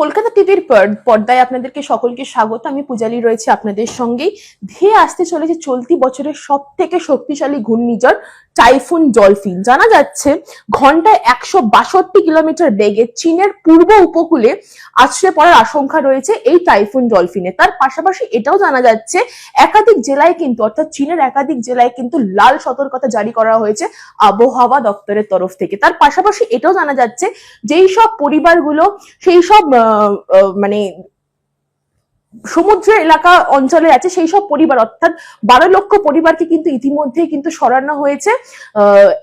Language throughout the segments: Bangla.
কলকাতা টিভির পর্দায় আপনাদেরকে সকলকে স্বাগত। আমি পূজালি রয়েছে আপনাদের সঙ্গেই। ধেয়ে আসতে চলেছে চলতি বছরের সব থেকে শক্তিশালী ঘূর্ণিঝড় টাইফুন ডলফিন। জানা যাচ্ছে ঘন্টায় 162 কিলোমিটার বেগে চীনের পূর্ব উপকূলে আছড়ে পড়ার আশঙ্কা রয়েছে এই টাইফুন ডলফিনে। তার পাশাপাশি এটাও জানা যাচ্ছে একাধিক জেলায় কিন্তু, অর্থাৎ চীনের একাধিক জেলায় কিন্তু লাল সতর্কতা জারি করা হয়েছে আবহাওয়া দপ্তরের তরফ থেকে। তার পাশাপাশি এটাও জানা যাচ্ছে যেই সব পরিবারগুলো সেই সব মানে সমুদ্র এলাকা অঞ্চলে আছে সেই সব পরিবার, অর্থাৎ 12 লক্ষ পরিবারকে কিন্তু ইতিমধ্যেই কিন্তু সরানো হয়েছে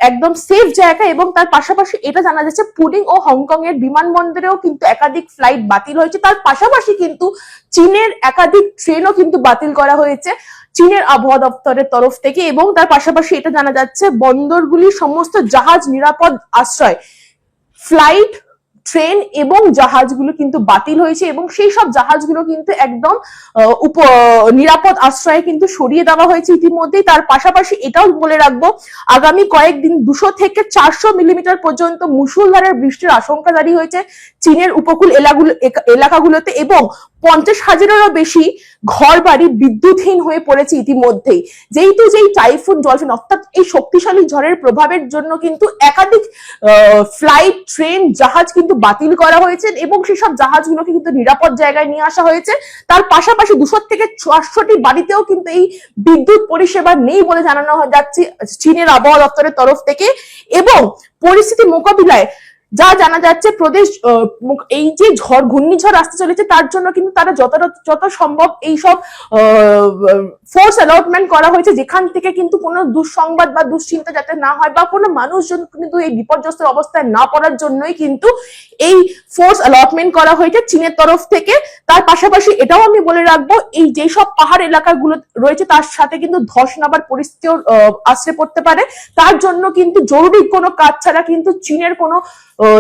একদম সেফ জায়গা। এবং তার পাশাপাশি এটা জানা যাচ্ছে পুডিং ও হংকং এর বিমানবন্দরেও কিন্তু একাধিক ফ্লাইট বাতিল হয়েছে। তার পাশাপাশি কিন্তু চীনের একাধিক ট্রেনও কিন্তু বাতিল করা হয়েছে চীনের আবহাওয়া দপ্তরের তরফ থেকে। এবং তার পাশাপাশি এটা জানা যাচ্ছে বন্দরগুলির সমস্ত জাহাজ নিরাপদ আশ্রয়, ফ্লাইট, ট্রেন এবং জাহাজগুলো কিন্তু বাতিল হয়েছে এবং সেই সব জাহাজগুলো কিন্তু একদম নিরাপদ আশ্রয়ে কিন্তু সরিয়ে দেওয়া হয়েছে ইতিমধ্যেই। তার পাশাপাশি এটাও বলে রাখবো আগামী কয়েকদিন 200 থেকে 400 মিলিমিটার পর্যন্ত মুষলধারে বৃষ্টির আশঙ্কা জারি হয়েছে চীনের উপকূল এলাকাগুলোতে এবং 50,000-এরও বেশি ঘর বাড়ি বিদ্যুৎহীন হয়ে পড়েছে ইতিমধ্যেই। যেহেতু যেই টাইফুন ডলফিন অর্থাৎ এই শক্তিশালী ঝড়ের প্রভাবের জন্য কিন্তু একাধিক ফ্লাইট, ট্রেন, জাহাজ কিন্তু বাতিল করা হয়েছে এবং সেসব জাহাজগুলোকে কিন্তু নিরাপদ জায়গায় নিয়ে আসা হয়েছে। তার পাশাপাশি 200 থেকে 400টি বাড়িতেও কিন্তু এই বিদ্যুৎ পরিষেবা নেই বলে জানানো যাচ্ছে চীনের আবহাওয়া দপ্তরের তরফ থেকে। এবং পরিস্থিতি মোকাবিলায় যা জানা যাচ্ছে প্রদেশ এই যে ঘূর্ণিঝড় আসতে চলেছে তার জন্য কিন্তু তারা যত সম্ভব এইসব ফোর্স অ্যালটমেন্ট করা হয়েছে, যেখান থেকে কিন্তু কোনো দুঃসংবাদ বা দুশ্চিন্তা যাতে না হয় বা কোনো মানুষজন কিন্তু এই বিপর্যস্ত অবস্থায় না পড়ার জন্যই কিন্তু এই ফোর্স অ্যালটমেন্ট করা হয়েছে চীনের তরফ থেকে। তার পাশাপাশি এটাও আমি বলে রাখবো এই যেসব পাহাড় এলাকাগুলো রয়েছে তার সাথে কিন্তু ধস নামার পরিস্থিতিও আশ্রে পড়তে পারে। তার জন্য কিন্তু জরুরি কোনো কাজ ছাড়া কিন্তু চীনের কোনো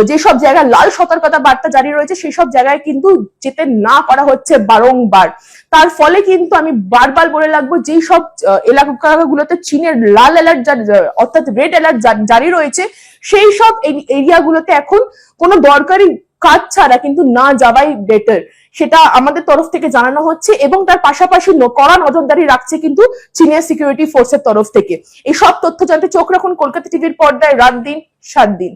যেসব জায়গায় লাল সতর্কতা বার্তা জারি রয়েছে সেই সব জায়গায় কিন্তু যেতে না করা হচ্ছে বারংবার। তার ফলে কিন্তু আমি বারবার বলে রাখবো যেই সব এলাকাগুলোতে চীনের লাল অ্যালার্ট অর্থাৎ রেড অ্যালার্ট জারি রয়েছে সেই সব এরিয়াগুলোতে এখন কোনো দরকারি কাজ ছাড়া কিন্তু না যাওয়াই বেটার, সেটা আমাদের তরফ থেকে জানানো হচ্ছে। এবং তার পাশাপাশি কড়া নজরদারি রাখছে কিন্তু চীনের সিকিউরিটি ফোর্সের তরফ থেকে। এই সব তথ্য জানতে চোখ রাখুন কলকাতা টিভির পর্দায় রাত দিন 7 দিন।